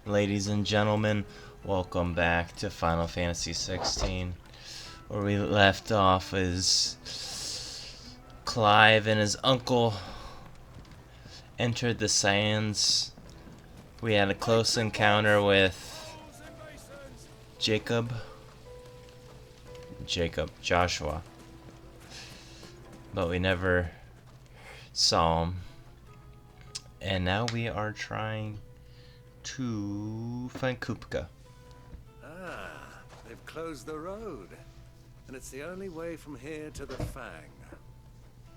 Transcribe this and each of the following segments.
Ladies and gentlemen, welcome back to Final Fantasy 16. Where we left off is Clive and his uncle entered the sands. We had a close encounter with Joshua. But we never saw him. And now we are trying to find Kupka. They've closed the road, and it's the only way from here to the Fang.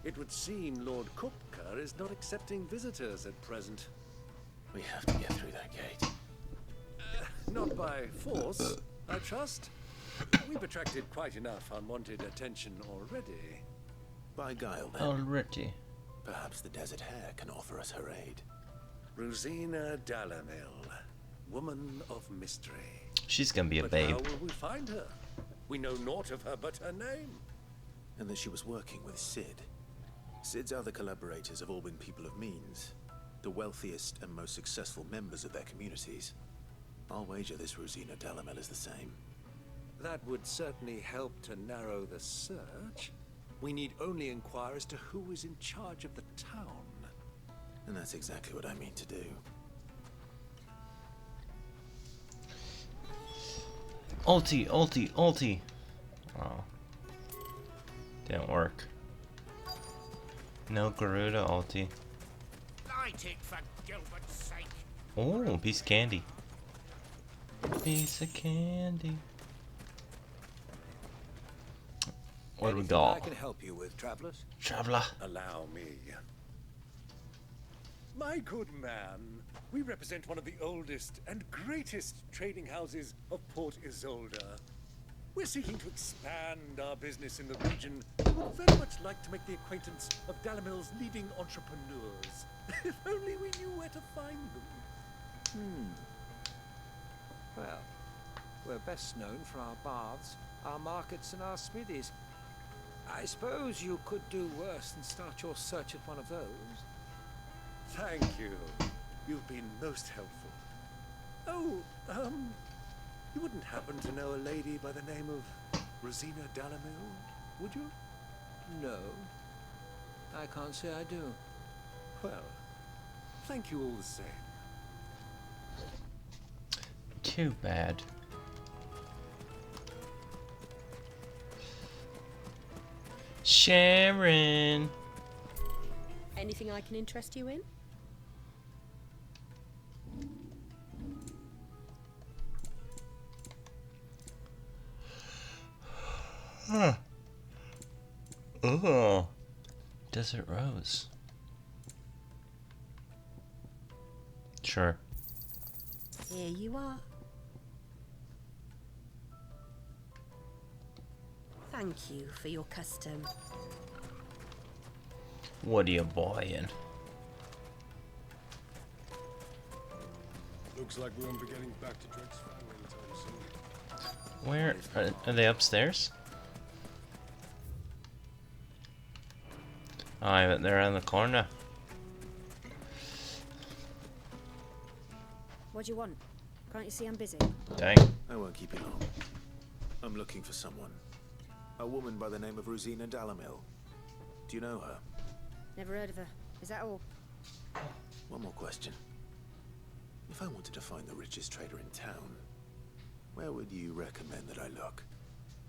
It would seem Lord Kupka is not accepting visitors at present. We have to get through that gate. Not by force, I trust. We've attracted quite enough unwanted attention already. By guile, then. Already. Perhaps the Desert Hare can offer us her aid. Rosina Dalamil, woman of mystery. She's gonna be a But babe. how will we find her? We know naught of her but her name. And that she was working with Sid. Sid's other collaborators have all been people of means, the wealthiest and most successful members of their communities. I'll wager this Rosina Dalamel is the same. That would certainly help to narrow the search. We need only inquire as to who is in charge of the town. And that's exactly what I mean to do. Ulti. Oh. Didn't work. No Garuda ulti. Light it for Gilbert's sake. Oh, piece of candy. Piece of candy. Where do we Anything go? I can help you with, travelers? Traveler. Allow me. My good man, we represent one of the oldest and greatest trading houses of Port Isolde. We're seeking to expand our business in the region. We would very much like to make the acquaintance of Dalamil's leading entrepreneurs. If only we knew where to find them. Well, we're best known for our baths, our markets, and our smithies. I suppose you could do worse than start your search at one of those. Thank you. You've been most helpful. Oh, you wouldn't happen to know a lady by the name of Rosina Dalamil, would you? No, I can't say I do. Well, thank you all the same. Too bad. Sharon. Anything I can interest you in? Huh. Oh. Desert Rose. Sure. Here you are. Thank you for your custom. What are you buying? Looks like we won't be getting back to Drake's family anytime soon. Where are they upstairs? Oh, I bet they're in the corner. What do you want? Can't you see I'm busy? Dang. I won't keep you long. I'm looking for someone. A woman by the name of Rosina Dalamil. Do you know her? Never heard of her. Is that all? One more question. If I wanted to find the richest trader in town, where would you recommend that I look?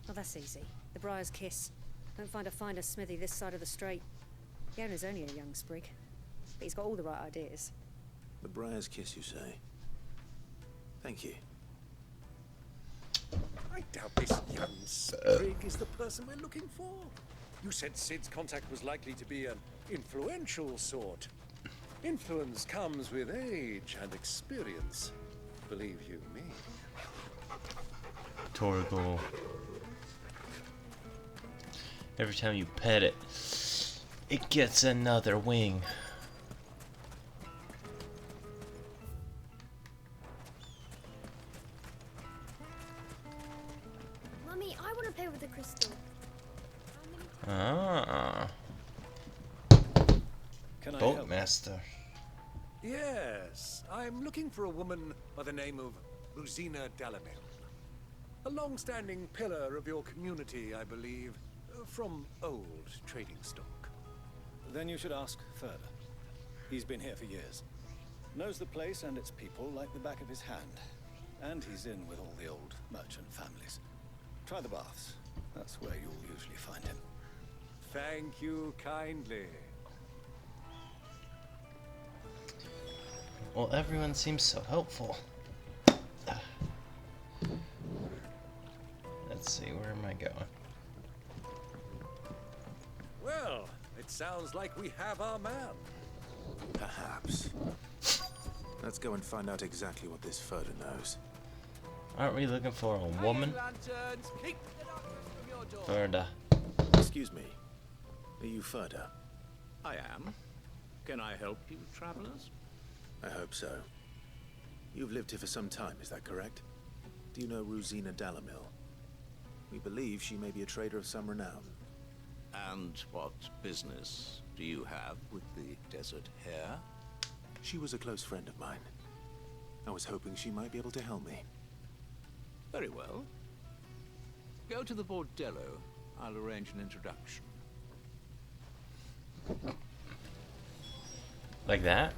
Oh, that's easy. The Briar's Kiss. Don't find a finer smithy this side of the strait. The owner's only a young sprig, but he's got all the right ideas. The Briar's Kiss, you say? Thank you. I doubt this young sprig is the person we're looking for. You said Sid's contact was likely to be an influential sort. Influence comes with age and experience. Believe you me. Torgal. Every time you pet it, it gets another wing. Mummy, I want to play with the crystal. Ah. Can I Boat help? master. Yes, I'm looking for a woman by the name of Rosina Dalamil. A long-standing pillar of your community, I believe, from old trading stock. Then you should ask further. He's been here for years. Knows the place and its people like the back of his hand. And he's in with all the old merchant families. Try the baths. That's where you'll usually find him. Thank you kindly. Well, everyone seems so helpful. Let's see, where am I going? Well, it sounds like we have our man. Perhaps. Let's go and find out exactly what this Furder knows. Aren't we looking for a woman? Furda. Excuse me. Are you Furder? I am. Can I help you, travelers? I hope so. You've lived here for some time, is that correct? Do you know Rosina Dalamil? We believe she may be a trader of some renown. And what business do you have with the desert hare? She was a close friend of mine. I was hoping she might be able to help me. Very well. Go to the bordello. I'll arrange an introduction. Like that?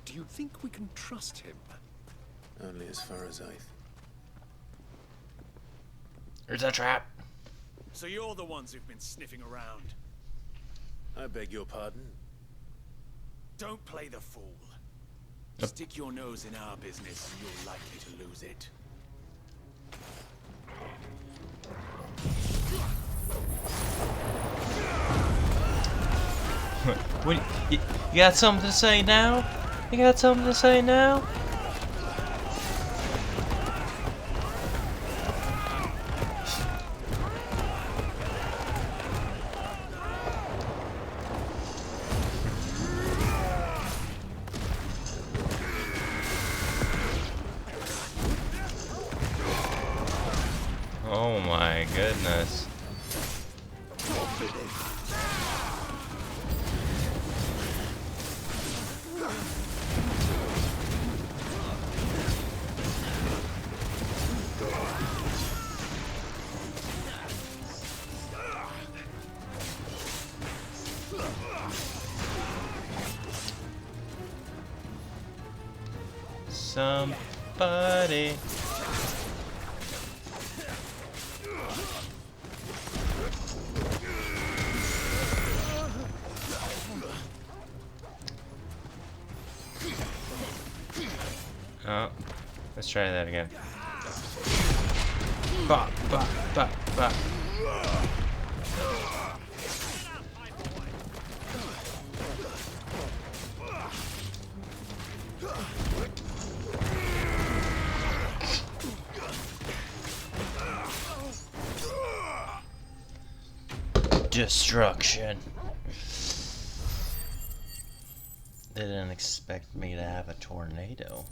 Do you think we can trust him? Only as far as There's a trap. So you're the ones who've been sniffing around. I beg your pardon? Don't play the fool. Stick your nose in our business and you're likely to lose it. What, you got something to say now? You got something to say now? Oh my goodness. Somebody. Oh, let's try that again. Bop, bop, bop, bop. Destruction. They didn't expect me to have a tornado.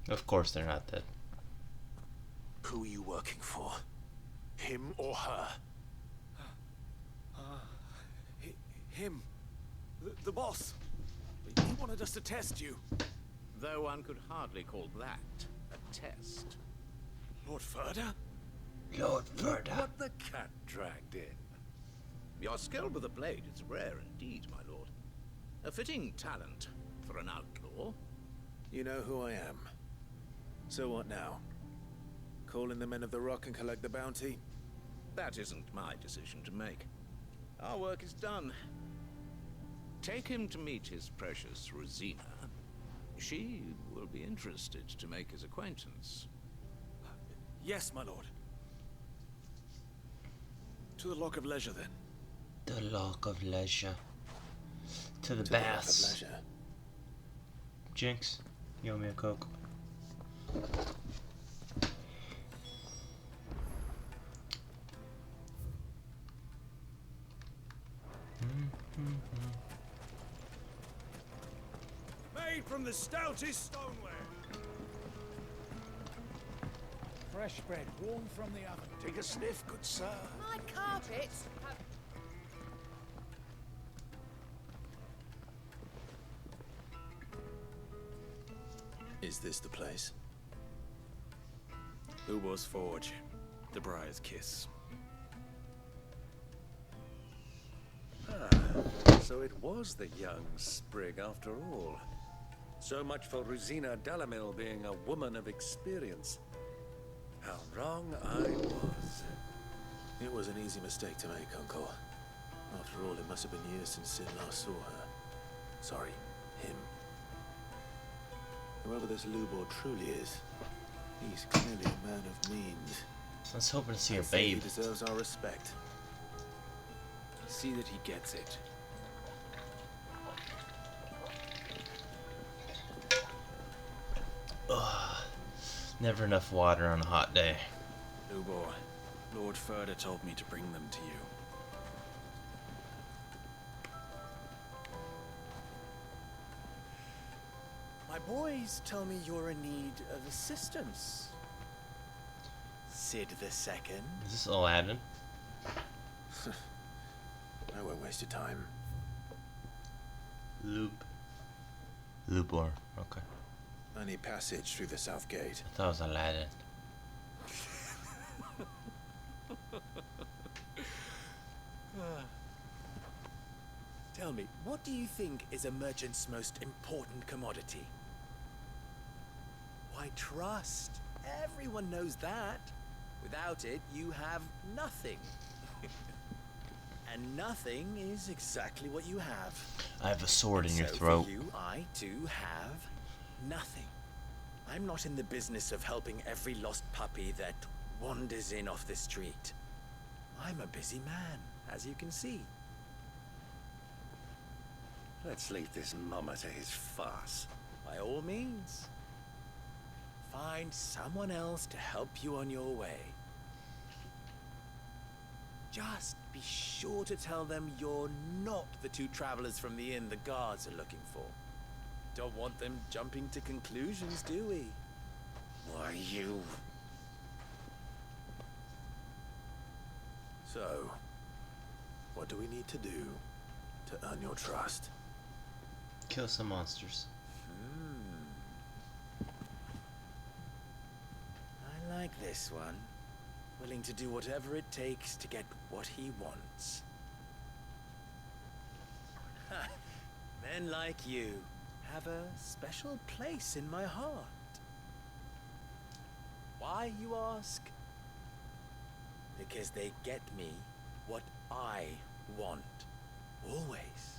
Of course they're not dead. Who are you working for? Him or her? Him. The boss. He wanted us to test you. Though one could hardly call that a test. Lord Furder? Lord Furder. What the cat dragged in. Your skill with the blade is rare indeed, my lord. A fitting talent for an outlaw. You know who I am. So what now? Call in the men of the Rock and collect the bounty? That isn't my decision to make. Our work is done. Take him to meet his precious Rosina. She will be interested to make his acquaintance. Yes, my lord. To the Lock of Leisure, then. The Lock of Leisure. To the To the Rock of baths. Leisure. Jinx, you owe me a Coke. Made from the stoutest stoneware. Fresh bread, warm from the oven. Take a sniff, good sir. My carpet. Is this the place? Ubor's Forge. The Briar's Kiss. So it was the young sprig after all. So much for Rosina Dalamil being a woman of experience. How wrong I was. It was an easy mistake to make, Uncle. After all, it must have been years since Sid last saw her. Sorry, him. Whoever this Lubor truly is, he's clearly a man of means. I was hoping to see a I'd say babe. He deserves our respect. See that he gets it. Ugh. Never enough water on a hot day. Lubor, Lord Furder told me to bring them to you. My boys tell me you're in need of assistance. Sid the Second. Is this Aladdin? I won't waste your time. Lubor. Okay. I need passage through the south gate. I thought it was Aladdin. Tell me, what do you think is a merchant's most important commodity? Why, trust. Everyone knows that. Without it, you have nothing. And nothing is exactly what you have. I have a sword in your So throat. for you, I too have nothing. I'm not in the business of helping every lost puppy that wanders in off the street. I'm a busy man, as you can see. Let's leave this mummer to his farce. By all means. Find someone else to help you on your way. Just be sure to tell them you're not the two travelers from the inn the guards are looking for. Don't want them jumping to conclusions, do we? Why, you... So, what do we need to do to earn your trust? Kill some monsters. I like this one. Willing to do whatever it takes to get what he wants. Men like you have a special place in my heart. Why, you ask? Because they get me what I want. Always.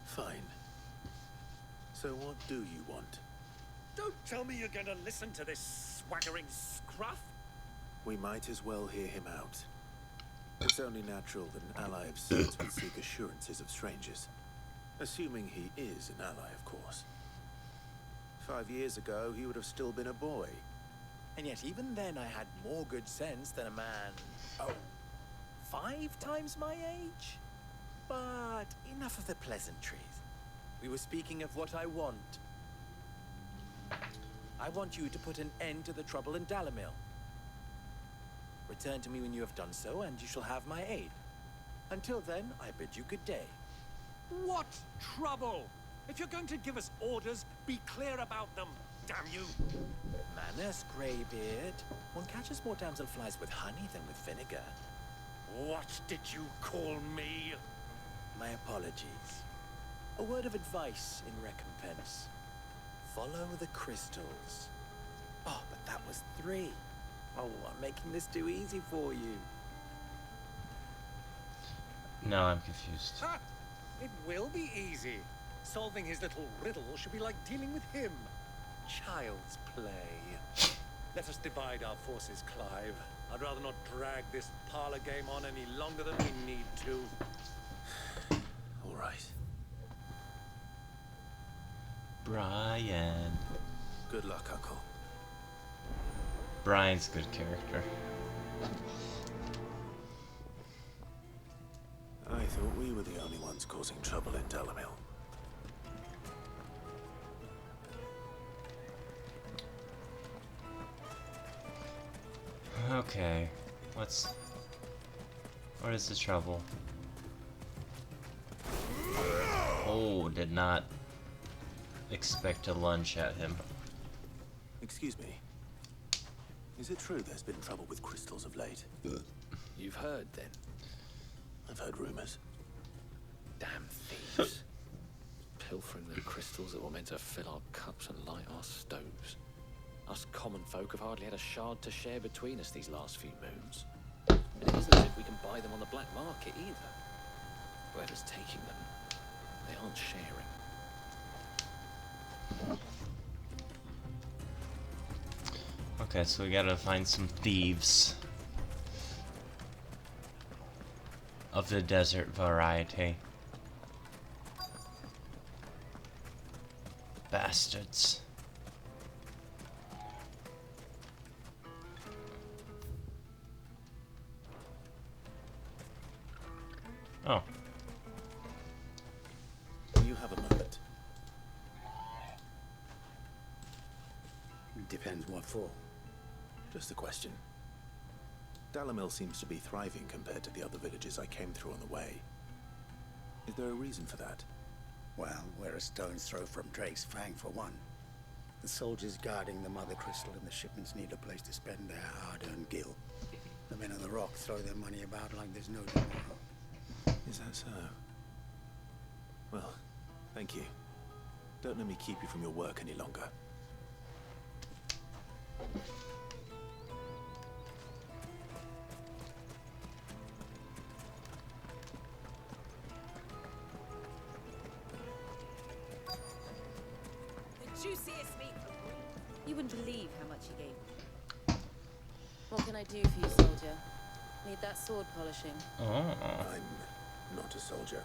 Fine. So what do you want? Don't tell me you're going to listen to this swaggering scruff. We might as well hear him out. It's only natural that an ally of Sid's would seek assurances of strangers. Assuming he is an ally, of course. 5 years ago, he would have still been a boy. And yet even then I had more good sense than a man, 5 times my age? But enough of the pleasantries. We were speaking of what I want. I want you to put an end to the trouble in Dalamil. Return to me when you have done so, and you shall have my aid. Until then, I bid you good day. What trouble? If you're going to give us orders, be clear about them, damn you! Manners, Greybeard. One catches more damselflies with honey than with vinegar. What did you call me? My apologies. A word of advice in recompense. Follow the crystals. Oh, but that was 3. Oh, I'm making this too easy for you. No, I'm confused. Ha! It will be easy. Solving his little riddle should be like dealing with him. Child's play. Let us divide our forces, Clive. I'd rather not drag this parlor game on any longer than we need to. All right. Brian. Good luck, Uncle. Brian's a good character. I thought we were the only ones causing trouble in Dalamil. Okay, what is the trouble? Oh, did not expect to lunge at him. Excuse me. Is it true there's been trouble with crystals of late? You've heard, then? I've heard rumors. Damn thieves. Pilfering the crystals that were meant to fill our cups and light our stoves. Us common folk have hardly had a shard to share between us these last few moons. And it isn't as if we can buy them on the black market either. Whoever's taking them, they aren't sharing. Okay, so we gotta find some thieves of the desert variety. Bastards. Oh. Do you have a moment? Depends what for. Just a question. Dalamil seems to be thriving compared to the other villages I came through on the way. Is there a reason for that? Well, we're a stone's throw from Drake's Fang for one. The soldiers guarding the Mother Crystal and the shipments need a place to spend their hard-earned gil. The men of the Rock throw their money about like there's no tomorrow. Is that so? Well, thank you. Don't let me keep you from your work any longer. Juiciest meat. You wouldn't believe how much he gave me. What can I do for you, soldier? Need that sword polishing. Oh. I'm not a soldier.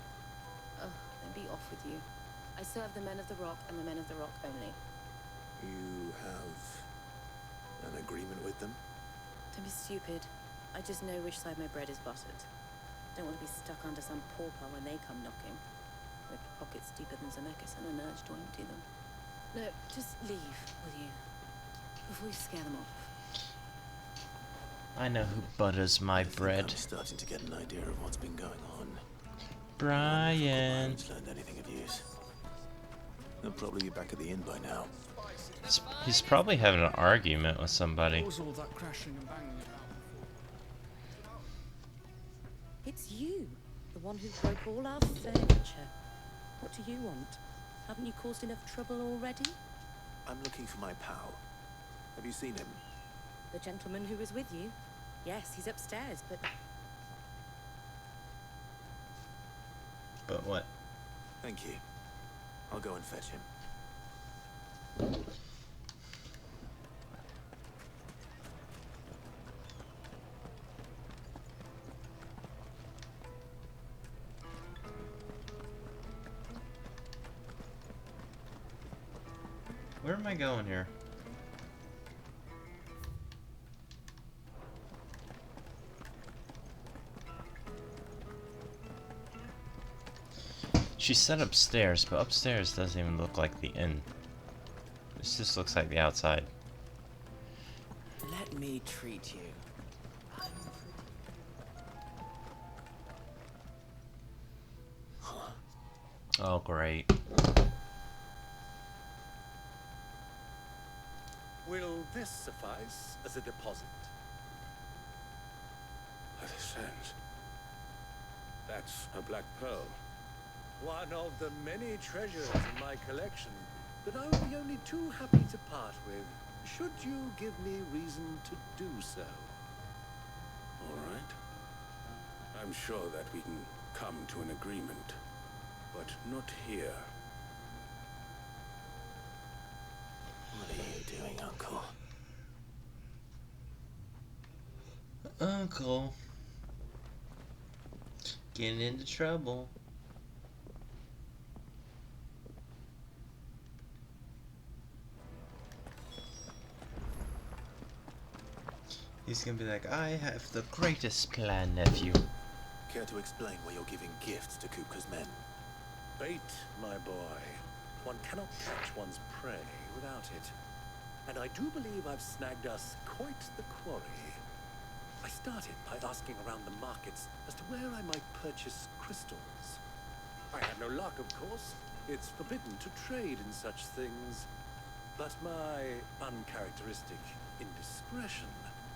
Oh, then be off with you. I serve the men of the Rock and the men of the Rock only. You have an agreement with them? Don't be stupid. I just know which side my bread is buttered. Don't want to be stuck under some pauper when they come knocking. With pockets deeper than Zemeckis and an urge to empty them. No, just leave, will you? Before you scare them off. I know who butters my bread. I'm starting to get an idea of what's been going on. Brian. Learned anything of use. They'll probably be back at the inn by now. He's probably having an argument with somebody. What was all that crashing and banging about before? It's you, the one who broke all our furniture. What do you want? Haven't you caused enough trouble already? I'm looking for my pal. Have you seen him? The gentleman who was with you? Yes, he's upstairs, but... But what? Thank you. I'll go and fetch him. Where am I going here? She said upstairs, but upstairs doesn't even look like the inn. This just looks like the outside. Let me treat you. Oh, great. Will this suffice as a deposit? By the sands. That's a black pearl. One of the many treasures in my collection that I would be only too happy to part with, should you give me reason to do so. All right. I'm sure that we can come to an agreement, but not here. What are you doing, Uncle? Uncle. Getting into trouble. He's gonna be like, I have the greatest plan, nephew. Care to explain why you're giving gifts to Kupka's men? Bait, my boy. One cannot catch one's prey without it. And I do believe I've snagged us quite the quarry. I started by asking around the markets as to where I might purchase crystals. I had no luck, of course. It's forbidden to trade in such things. But my uncharacteristic indiscretion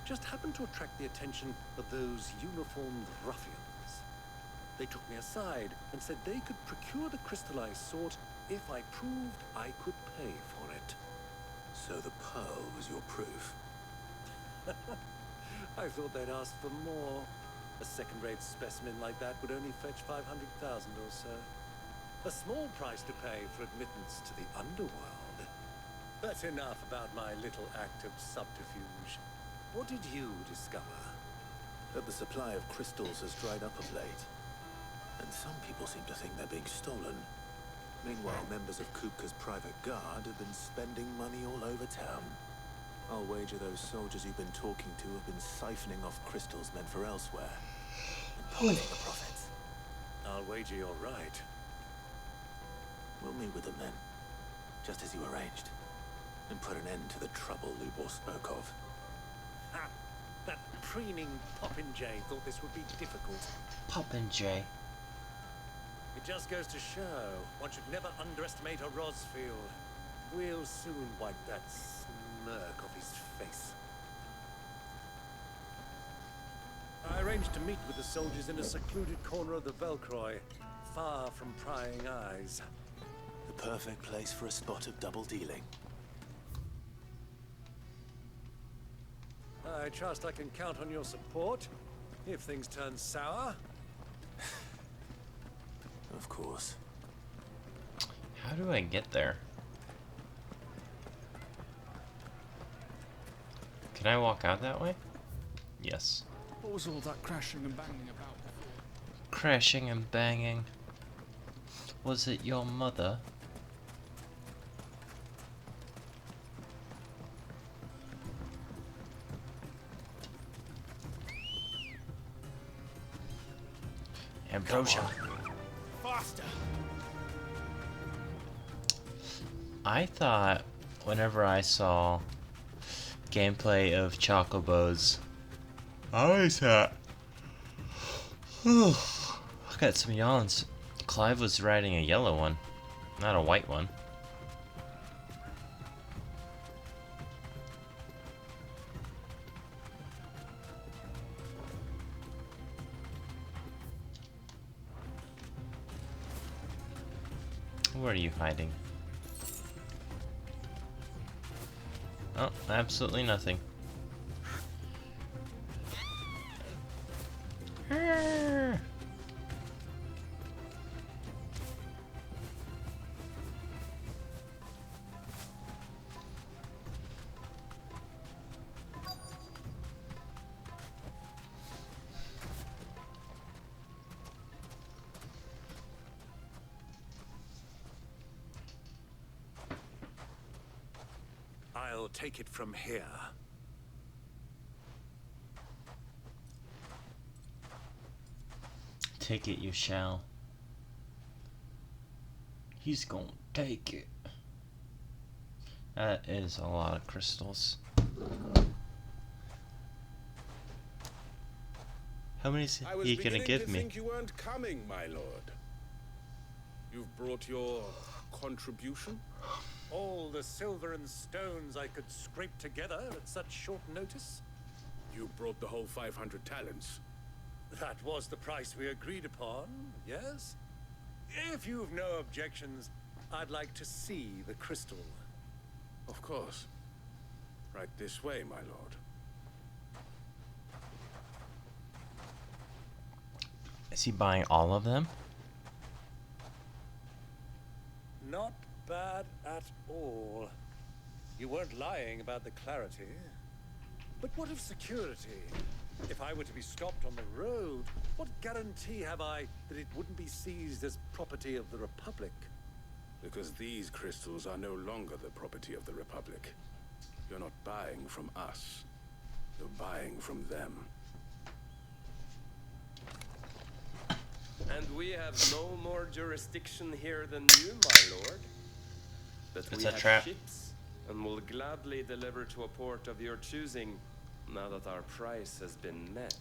just happened to attract the attention of those uniformed ruffians. They took me aside and said they could procure the crystal I sought if I proved I could pay for it. So the pearl was your proof? I thought they'd ask for more. A second-rate specimen like that would only fetch 500,000 or so. A small price to pay for admittance to the underworld. But enough about my little act of subterfuge. What did you discover? That the supply of crystals has dried up of late. And some people seem to think they're being stolen. Meanwhile, members of Kupka's private guard have been spending money all over town. I'll wager those soldiers you've been talking to have been siphoning off crystals meant for elsewhere. And pocketing the profits. I'll wager you're right. We'll meet with them then. Just as you arranged. And put an end to the trouble Lubor spoke of. Ha! That preening popinjay thought this would be difficult. Popinjay. It just goes to show, one should never underestimate a Rosfield. We'll soon wipe that smirk off his face. I arranged to meet with the soldiers in a secluded corner of the Velcroy, far from prying eyes. The perfect place for a spot of double dealing. I trust I can count on your support, if things turn sour. Of course. How do I get there? Can I walk out that way? Yes. What was all that crashing and banging about before? Crashing and banging. Was it your mother? Ambrosia. Faster. I thought whenever I saw gameplay of Chocobos, I always thought, I got some yawns. Clive was riding a yellow one, not a white one. Where are you hiding? Oh, absolutely nothing. I'll take it from here. Take it, you shall. He's gonna take it. That is a lot of crystals. How many is he gonna give me? I think you weren't coming, my lord. You've brought your contribution? All the silver and stones I could scrape together at such short notice? You brought the whole 500 talents. That was the price we agreed upon, yes? If you've no objections, I'd like to see the crystal. Of course. Right this way, my lord. Is he buying all of them? Not bad at all. You weren't lying about the clarity. But what of security? If I were to be stopped on the road, what guarantee have I that it wouldn't be seized as property of the Republic? Because these crystals are no longer the property of the Republic. You're not buying from us. You're buying from them. And we have no more jurisdiction here than you, my lord. But It's we a have trap. ships, and will gladly deliver to a port of your choosing. now that our price has been met.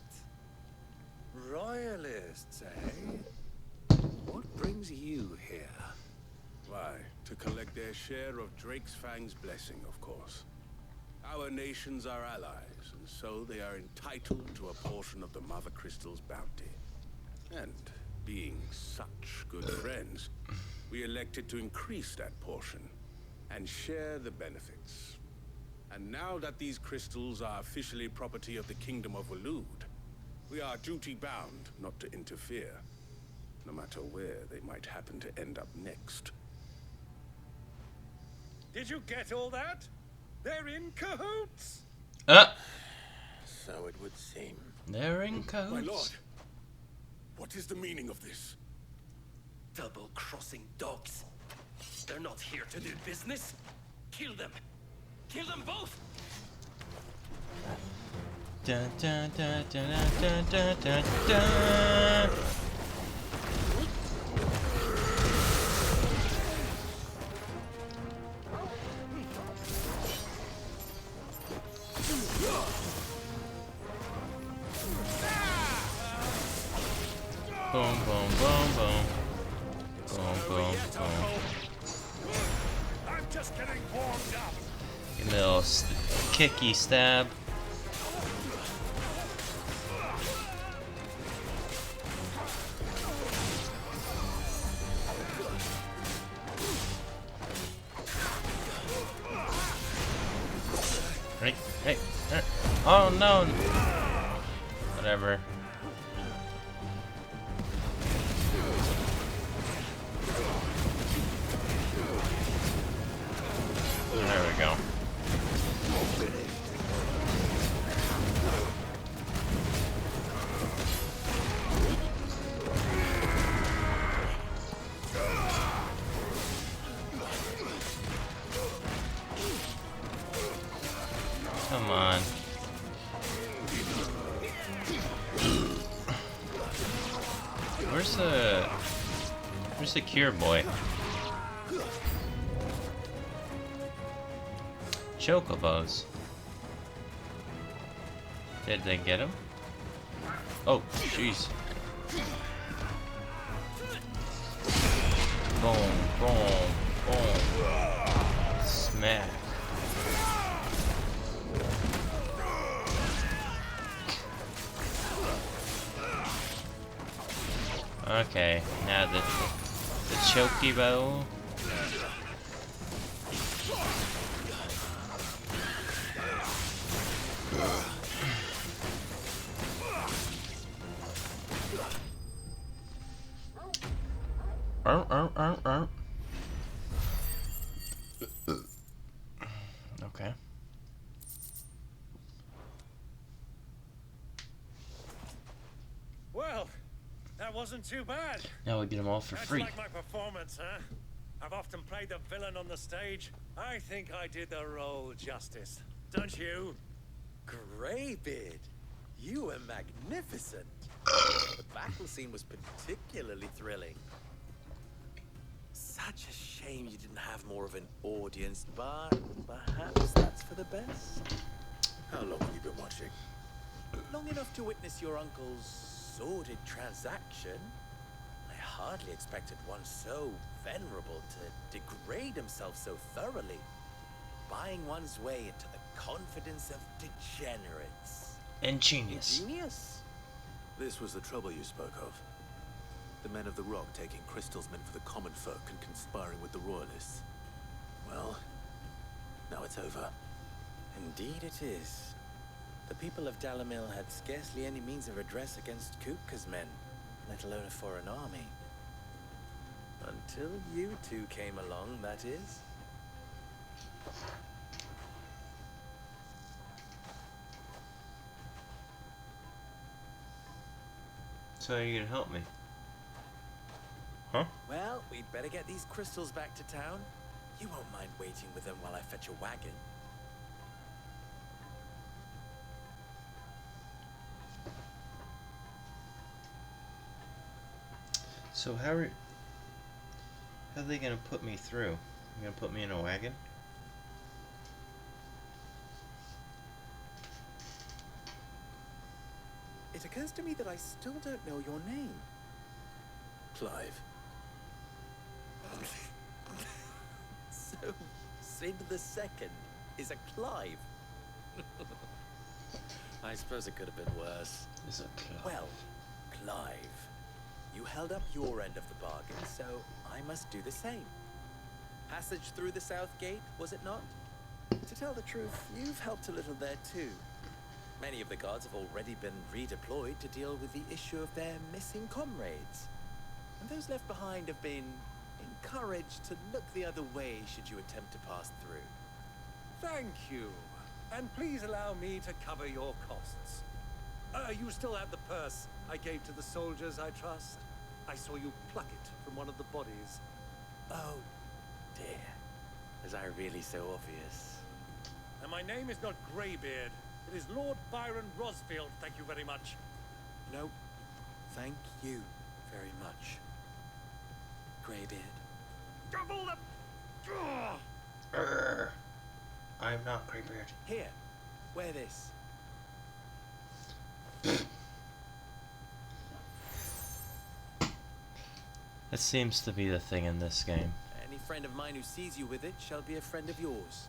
Royalists, eh? What brings you here? Why, to collect their share of Drake's Fang's blessing, of course. Our nations are allies, and so they are entitled to a portion of the Mother Crystal's bounty. And being such good friends, we elected to increase that portion and share the benefits. And now that these crystals are officially property of the Kingdom of Waloed, we are duty-bound not to interfere, no matter where they might happen to end up next. Did you get all that? They're in cahoots! So it would seem. They're in cahoots. My lord, what is the meaning of this? Double-crossing dogs. They're not here to do business. Kill them. Kill them both! Dun, dun, dun, dun, dun, dun, dun, dun. Boom, boom, boom, boom. Boom, boom, boom. I'm just getting warmed up. Give me a little kicky stab. Hey, hey, oh no! Whatever. There we go. Come on. Where's the cure boy? Chocobos. Did they get him? Oh, jeez. Boom, boom, boom. Smack. Okay, now the Chocobo. Okay. Well, that wasn't too bad. Now we get them all for That's free. like my performance, huh? I've often played the villain on the stage. I think I did the role justice. Don't you? Greybeard, you were magnificent. The battle scene was particularly thrilling. Such a shame you didn't have more of an audience, but perhaps that's for the best. How long have you been watching? Long enough to witness your uncle's sordid transaction. I hardly expected one so venerable to degrade himself so thoroughly. Buying one's way into the confidence of degenerates. Ingenious. Ingenious? This was the trouble you spoke of. The men of the Rock taking crystals meant for the common folk and conspiring with the Royalists. Well, now it's over. Indeed it is. The people of Dalamil had scarcely any means of redress against Kupkas' men, let alone a foreign army. Until you two came along, that is. So you're gonna help me? Huh? Well, we'd better get these crystals back to town. You won't mind waiting with them while I fetch a wagon. So how are they gonna put me through? You gonna put me in a wagon? It occurs to me that I still don't know your name. Clive. So, Sid the Second is a Clive. I suppose it could have been worse. Is a Clive. Well, Clive, you held up your end of the bargain, so I must do the same. Passage through the south gate, was it not? To tell the truth, you've helped a little there too. Many of the guards have already been redeployed to deal with the issue of their missing comrades. And those left behind have been encouraged to look the other way should you attempt to pass through. Thank you. And please allow me to cover your costs. You still have the purse I gave to the soldiers, I trust? I saw you pluck it from one of the bodies. Oh, dear. Was I really so obvious? And my name is not Greybeard. It is Lord Byron Rosfield, thank you very much. No, thank you very much, Greybeard. Double the... I'm not Greybeard. Here, wear this. That seems to be the thing in this game. Any friend of mine who sees you with it shall be a friend of yours.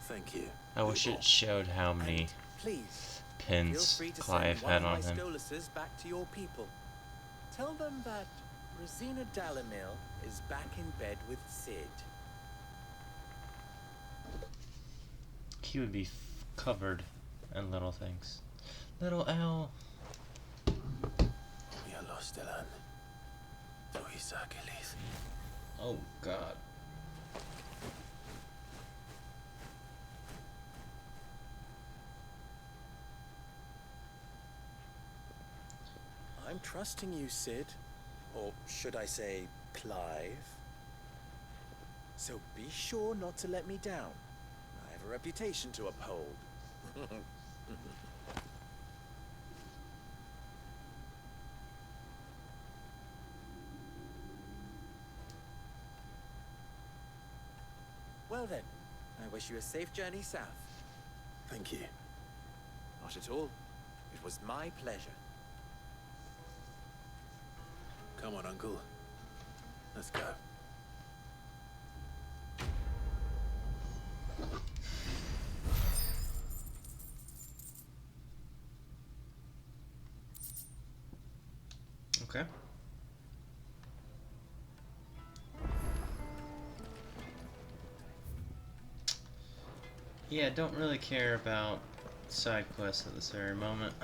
Thank you. I wish it showed how many Please, feel pins free to Clive send one had of on my him. Stoluses back to your people. Tell them that Rosina Dalamil is back in bed with Sid. He would be covered in little things. Little L. We are lost, Elan. Luis Achilles. Oh God. I'm trusting you, Sid. Or should I say, Clive? So be sure not to let me down. I have a reputation to uphold. Well then, I wish you a safe journey south. Thank you. Not at all. It was my pleasure. Come on, Uncle. Let's go. Okay. Yeah, don't really care about side quests at this very moment.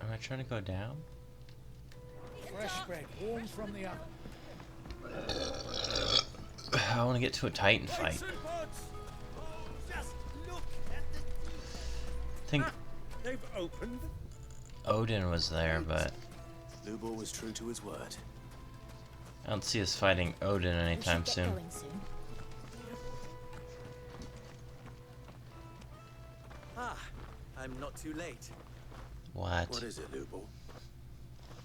Am I trying to go down? Fresh bread, warm from the oven. I want to get to a Titan fight. I think They've opened. Odin was there, but Lubor was true to his word. I don't see us fighting Odin anytime soon. Ah, I'm not too late. What? What is it, Lubor?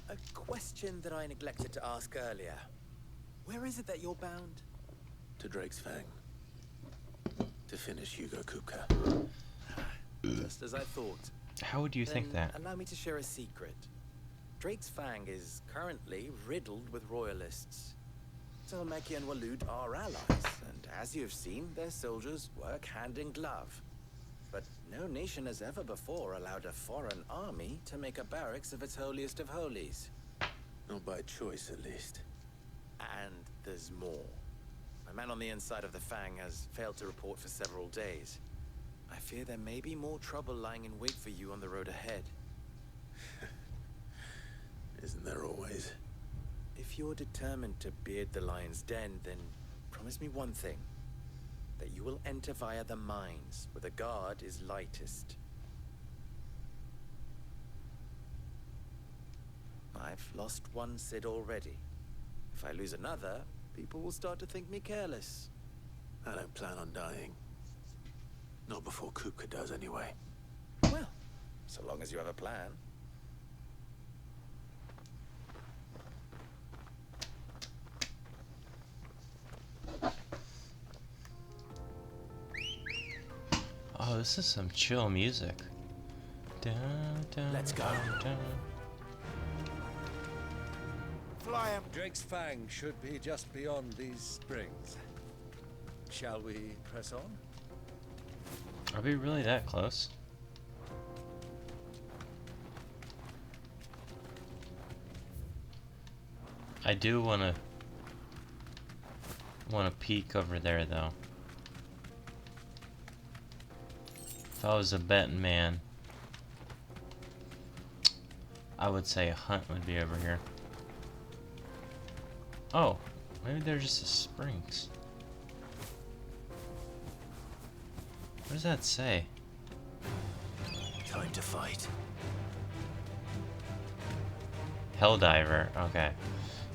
A question that I neglected to ask earlier. Where is it that you're bound? To Drake's Fang. To finish Hugo Kupka. Just as I thought. How would you think Then that? Allow me to share a secret. Drake's Fang is currently riddled with royalists. Tolmeki and Walud are allies, and as you've seen, their soldiers work hand in glove. But no nation has ever before allowed a foreign army to make a barracks of its holiest of holies. Not by choice, at least. And there's more. A man on the inside of the Fang has failed to report for several days. I fear there may be more trouble lying in wait for you on the road ahead. Isn't there always? If you're determined to beard the lion's den, then promise me one thing. That you will enter via the mines, where the guard is lightest. I've lost one Sid already. If I lose another, people will start to think me careless. I don't plan on dying. Not before Kupka does, anyway. Well, so long as you have a plan. Oh, this is some chill music. Let's go. Fly up. Drake's Fang should be just beyond these springs. Shall we press on? Are we really that close? I do wanna peek over there though. If I was a betting man, I would say a hunt would be over here. Oh, maybe they're just the springs. What does that say? Time to fight. Helldiver, okay.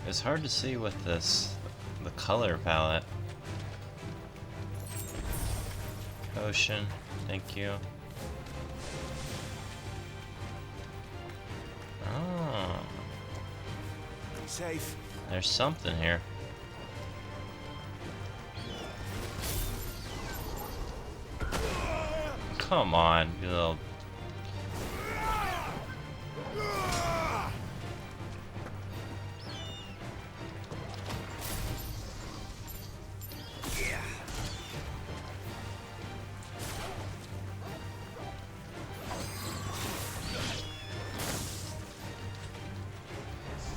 It's hard to see with this, the color palette. Potion, thank you. Oh. Be safe. There's something here. Come on, you little...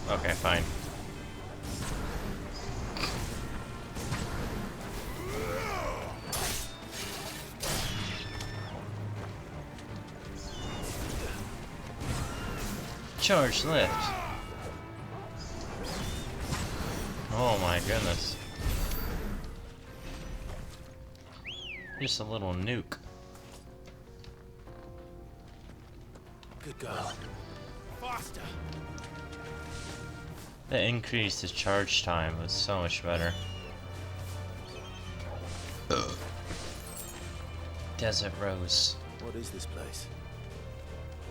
Okay, fine. Charge lift. Oh my goodness. Just a little nuke. Good girl. Faster. The increase to charge time was so much better. Desert Rose. What is this place?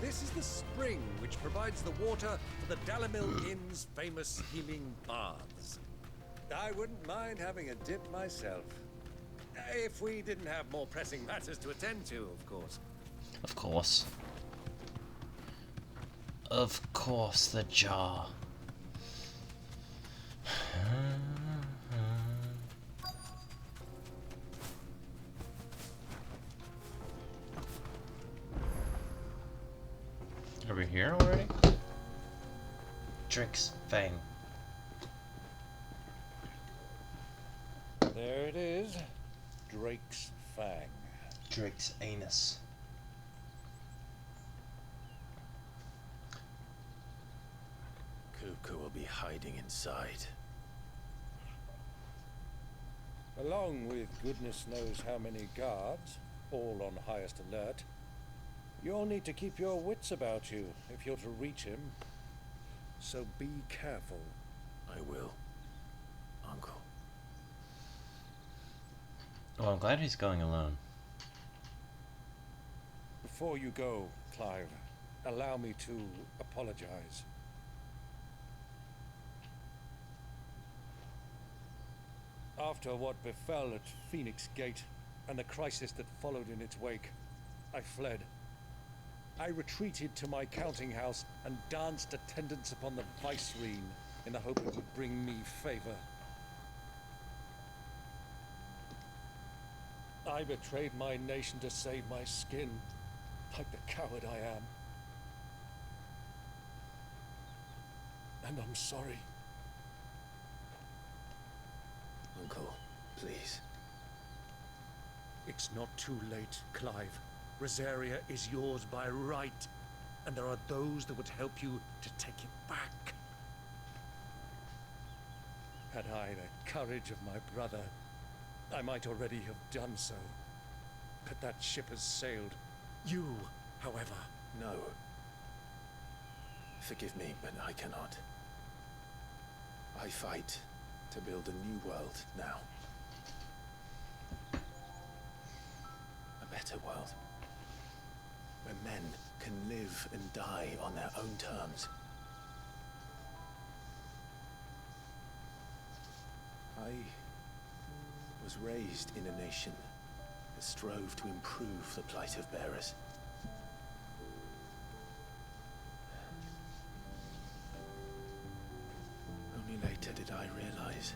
This is the spring which provides the water for the Dalamil Inn's famous healing baths. I wouldn't mind having a dip myself. If we didn't have more pressing matters to attend to, of course. Of course. Of course, the jar. Are we here already? Drake's Fang. There it is. Drake's Fang. Drake's anus. Kupka will be hiding inside. Along with goodness knows how many guards, all on highest alert, you'll need to keep your wits about you if you're to reach him. So be careful. I will, Uncle. Oh, I'm glad he's going alone. Before you go, Clive, allow me to apologize. After what befell at Phoenix Gate and the crisis that followed in its wake, I fled. I retreated to my counting house and danced attendance upon the vicereine in the hope it would bring me favor. I betrayed my nation to save my skin, like the coward I am. And I'm sorry. Uncle, please. It's not too late, Clive. Rosaria is yours by right, and there are those that would help you to take it back. Had I the courage of my brother, I might already have done so. But that ship has sailed. You, however... No. Forgive me, but I cannot. I fight to build a new world now. A better world. Where men can live and die on their own terms. I was raised in a nation that strove to improve the plight of bearers. Only later did I realize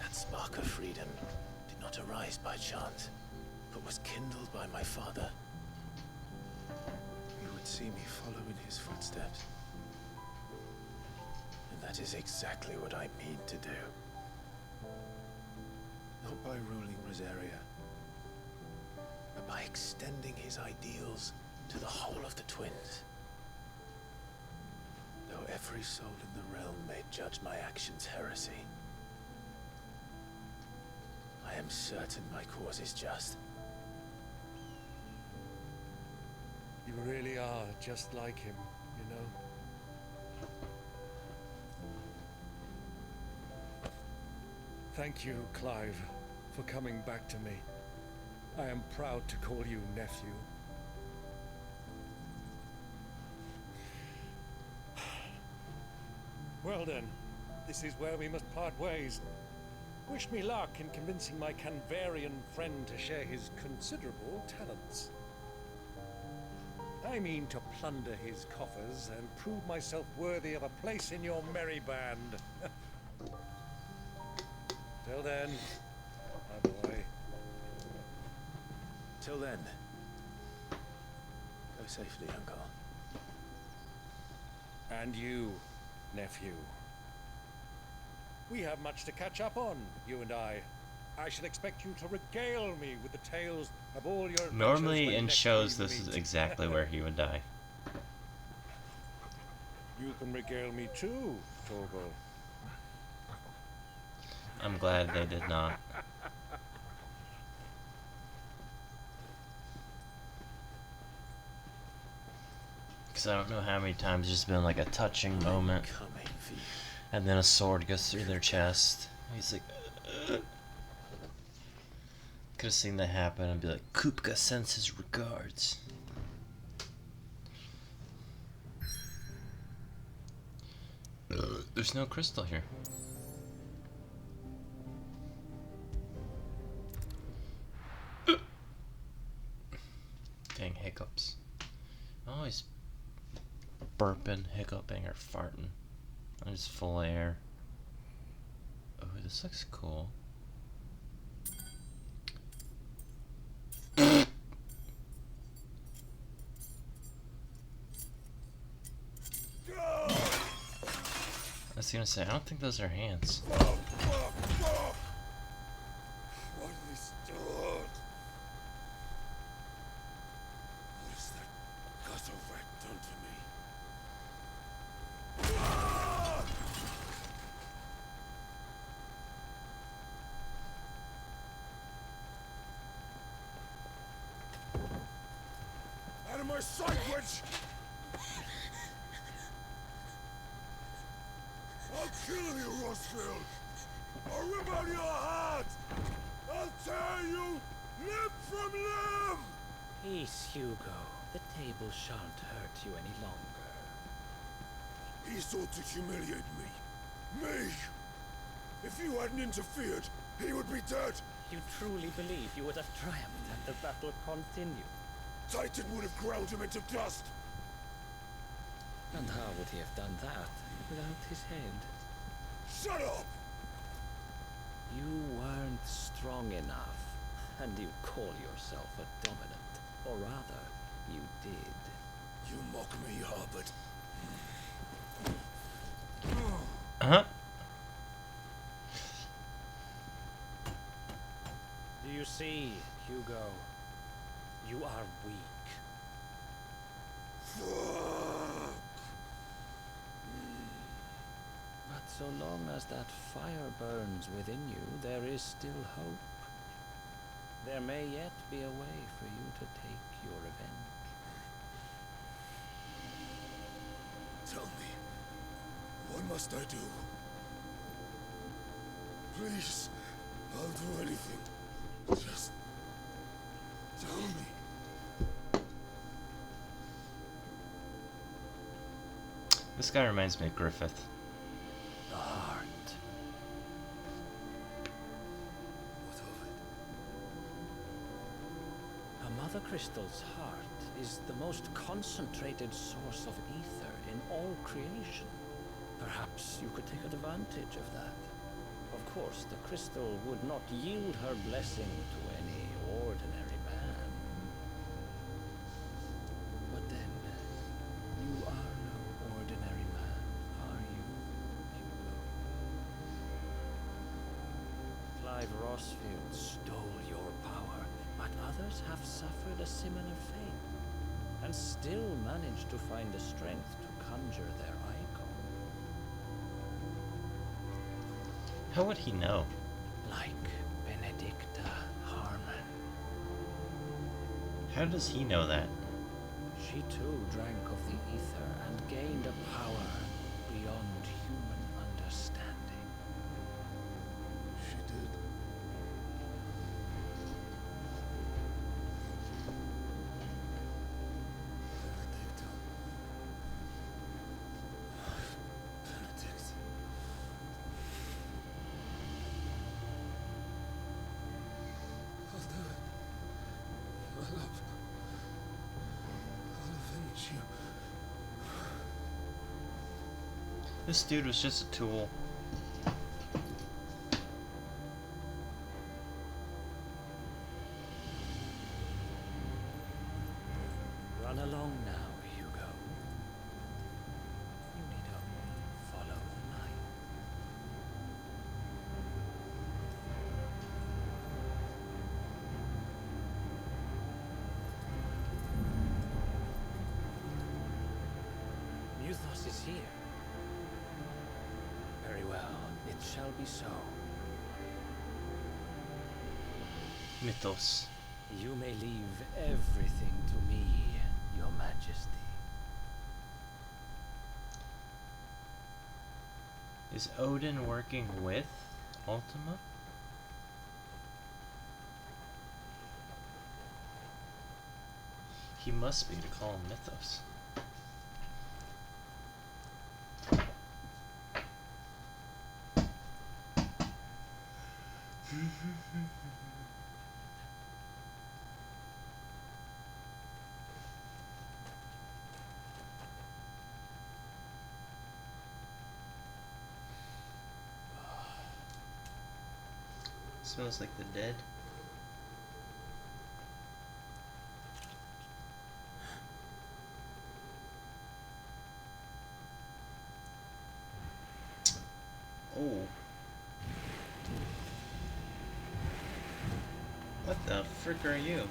that spark of freedom did not arise by chance, but was kindled by my father. He would see me follow in his footsteps. And that is exactly what I mean to do. Not by ruling Rosaria, but by extending his ideals to the whole of the twins. Though every soul in the realm may judge my actions heresy, I am certain my cause is just. You really are just like him, you know. Thank you, Clive, for coming back to me. I am proud to call you nephew. Well then, this is where we must part ways. Wish me luck in convincing my Canvarian friend to share his considerable talents. I mean to plunder his coffers and prove myself worthy of a place in your merry band. Till then, my boy. Till then, go safely, Uncle. And you, nephew. We have much to catch up on, you and I. I shall expect you to regale me with the tales of all your adventures. Normally in next shows we this is meet. exactly where he would die. You can regale me too, Torgal. I'm glad they did not. Because I don't know how many times there's been like a touching moment, and then a sword goes through their chest. He's like, could have seen that happen and be like, Kupka sends his regards. There's no crystal here. Dang, hiccups. Always burping, hiccuping, or farting. I'm just full of air. Oh, this looks cool. I was gonna say, I don't think those are hands. What is that? What is that gutter rat done to me? Out of my sight, witch! I'll kill you, Rossfield! I'll rip out your heart! I'll tear you limb from limb! Peace, Hugo. The table shan't hurt you any longer. He sought to humiliate me. Me! If you hadn't interfered, he would be dead! You truly believe you would have triumphed and the battle continued? Titan would have ground him into dust! And how would he have done that without his head? Shut up! You weren't strong enough, and you call yourself a dominant. Or rather, you did. You mock me, Harbert. Uh-huh. Do you see, Hugo? You are weak. Fuck! But so long as that fire burns within you, there is still hope. There may yet be a way for you to take your revenge. Tell me, what must I do? Please, I'll do anything. Just tell me. This guy reminds me of Griffith. The heart. What of it? Mother Crystal's heart is the most concentrated source of ether in all creation. Perhaps you could take advantage of that. Of course, the crystal would not yield her blessing to any ordinary man. But then, you are no ordinary man, are you, Hugo? Clive Rossfield stole your power, but others have suffered a similar fate, and still managed to find the strength to conjure their icon. How would he know? Like Benedicta Harmon. How does he know that? She too drank of the ether and gained a power beyond human understanding. She did. Benedicta. Benedict. I'll do it. My love. I'll avenge you. This dude was just a tool. Run along now, Hugo. You need only follow the light. Muthos is here. Very well, it shall be so. Mythos. You may leave everything to me, Your Majesty. Is Odin working with Ultima? He must be to call him Mythos. Smells like the dead. Oh. What the frick are you?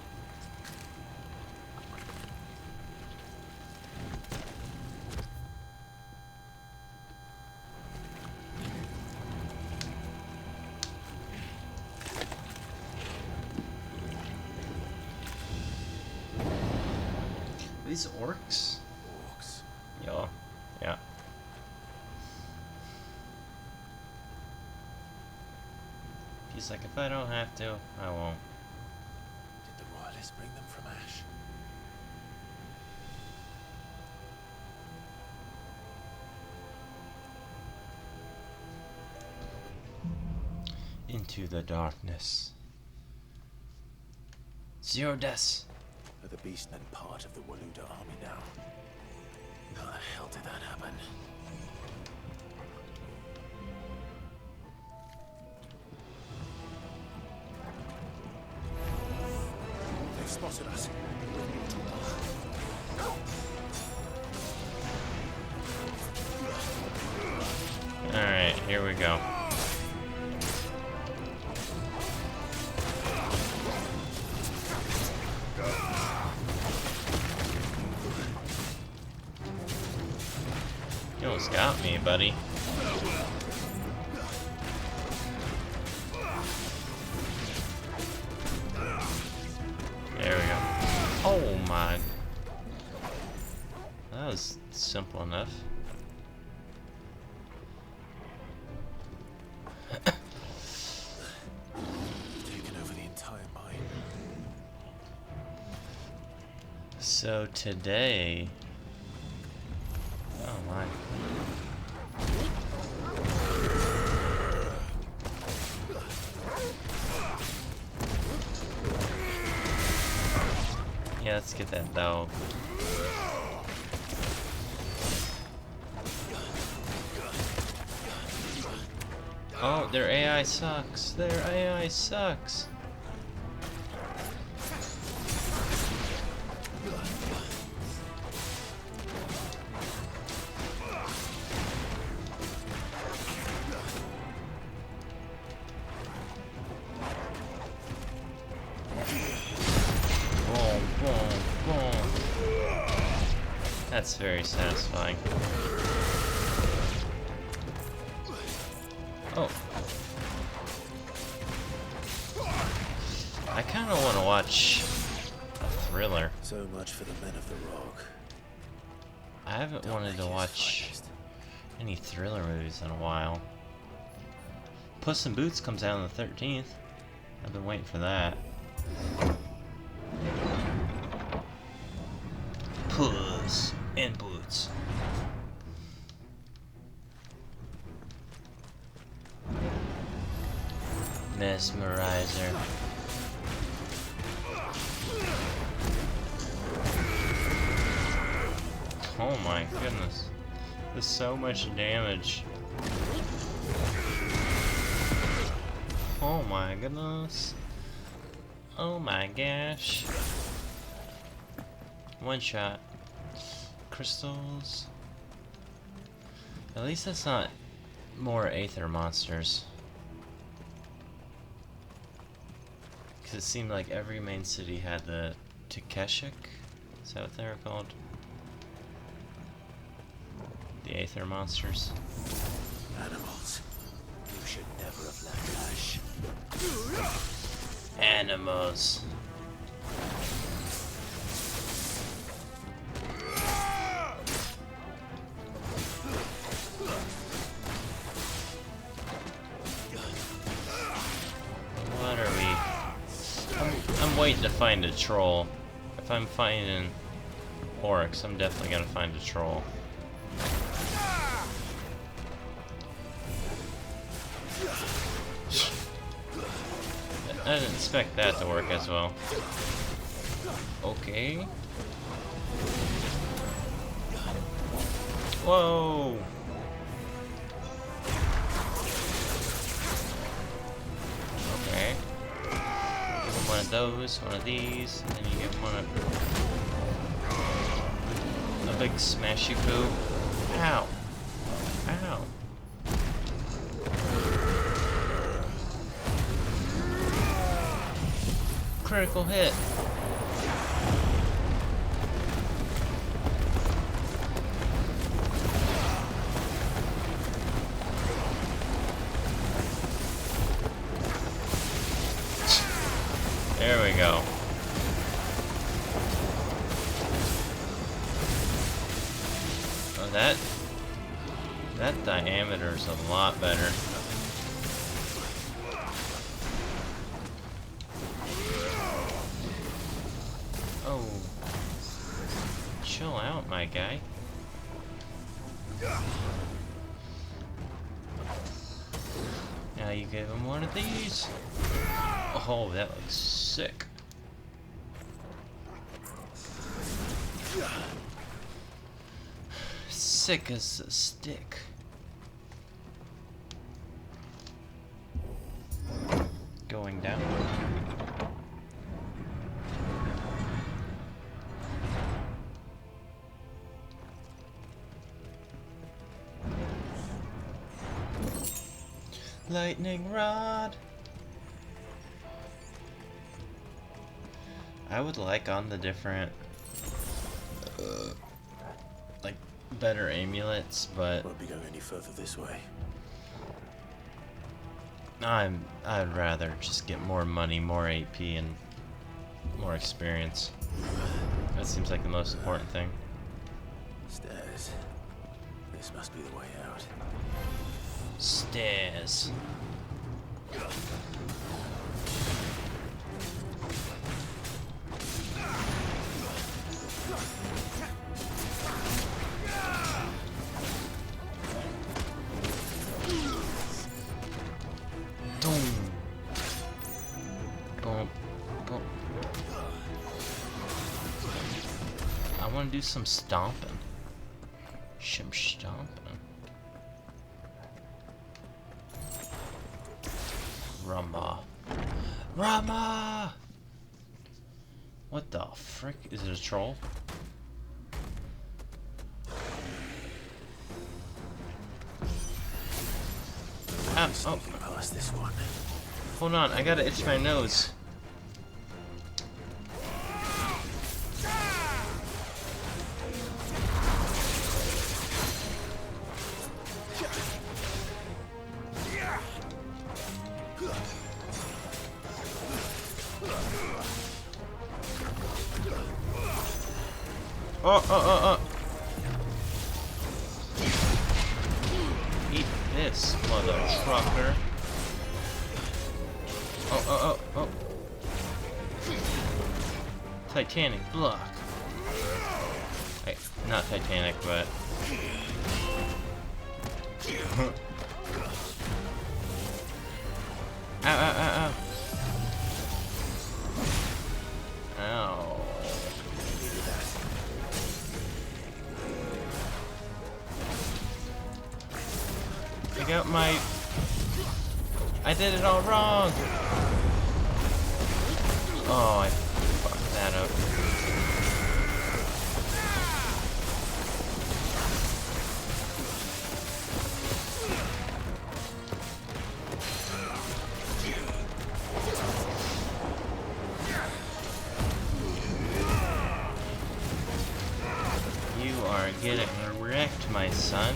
These orcs? Orcs. Yo, yeah. He's like, if I don't have to, I won't. Did the royalists bring them from Ash? Into the darkness. Zero deaths. Are the beastmen part of the Waluda army now? How the hell did that happen? They've spotted us. Alright, here we go. You almost got me, buddy. There we go. Oh my. That was simple enough. Taken over the entire mine. So today... Oh my. Yeah, let's get that dog. Oh, their AI sucks. Their AI sucks. Boom, boom, boom. That's very satisfying. Oh. I kind of want to watch a thriller. So much for the men of the rock. I haven't wanted to watch any thriller movies in a while. Puss in Boots comes out on the 13th. I've been waiting for that. Puss in Boots. Mesmerizer. Oh my goodness. There's so much damage. Oh my goodness. Oh my gosh. One shot. Crystals. At least that's not more Aether monsters. Because it seemed like every main city had the Takeshik. Is that what they were called? The Aether monsters. Animals. You should never have left Ash. Animals. What are we? I'm waiting to find a troll. If I'm finding orcs, I'm definitely gonna find a troll. I didn't expect that to work as well. Okay. Whoa! Okay. Give him one of those, one of these, and then you give him one of... a big smashy poo. Ow! Ow! Critical hit. There we go. Oh, that diameter's a lot better. Oh, chill out, my guy. Now you give him one of these. Oh, that looks sick. Sick as a stick. Going down. Lightning rod. I would like on the different like better amulets, but Won't be going any further this way. I'd rather just get more money, more AP, and more experience. That seems like the most important thing. Stairs. This must be the way out. Stairs. Boom. Boom. Boom. want to do some stomping. Some stomping. Rama. Rama! What the frick? Is it a troll? Ah, oh. Past this one. Hold on, I gotta itch my nose. Oh. Eat this, mother trucker. Oh. Titanic block. Hey, not Titanic, but... Ow. Ow. I got my... I did it all wrong! Oh, I fucked that up. You are getting wrecked, my son.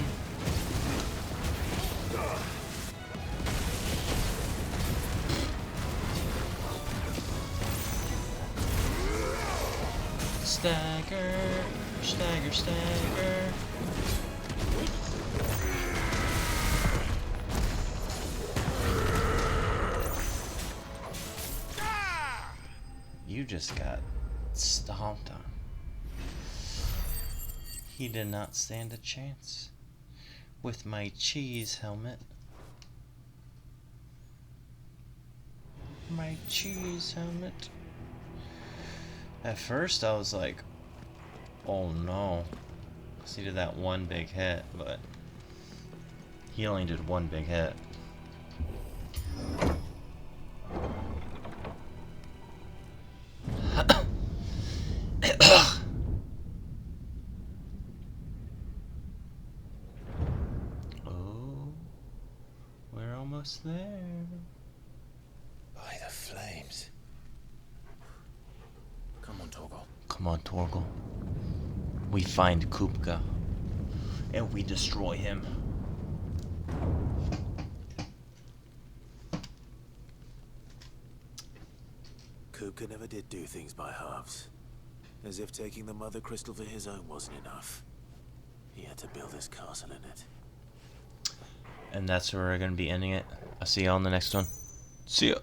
Stagger. You just got stomped on. He did not stand a chance with my cheese helmet. My cheese helmet. At first I was like, oh no. Cause he did that one big hit, but he only did one big hit. Oh, we're almost there. By the flames. Come on, Torgal. We find Kupka, and we destroy him. Kupka never did do things by halves. As if taking the Mother Crystal for his own wasn't enough. He had to build his castle in it. And that's where we're going to be ending it. I'll see you all in the next one. See ya.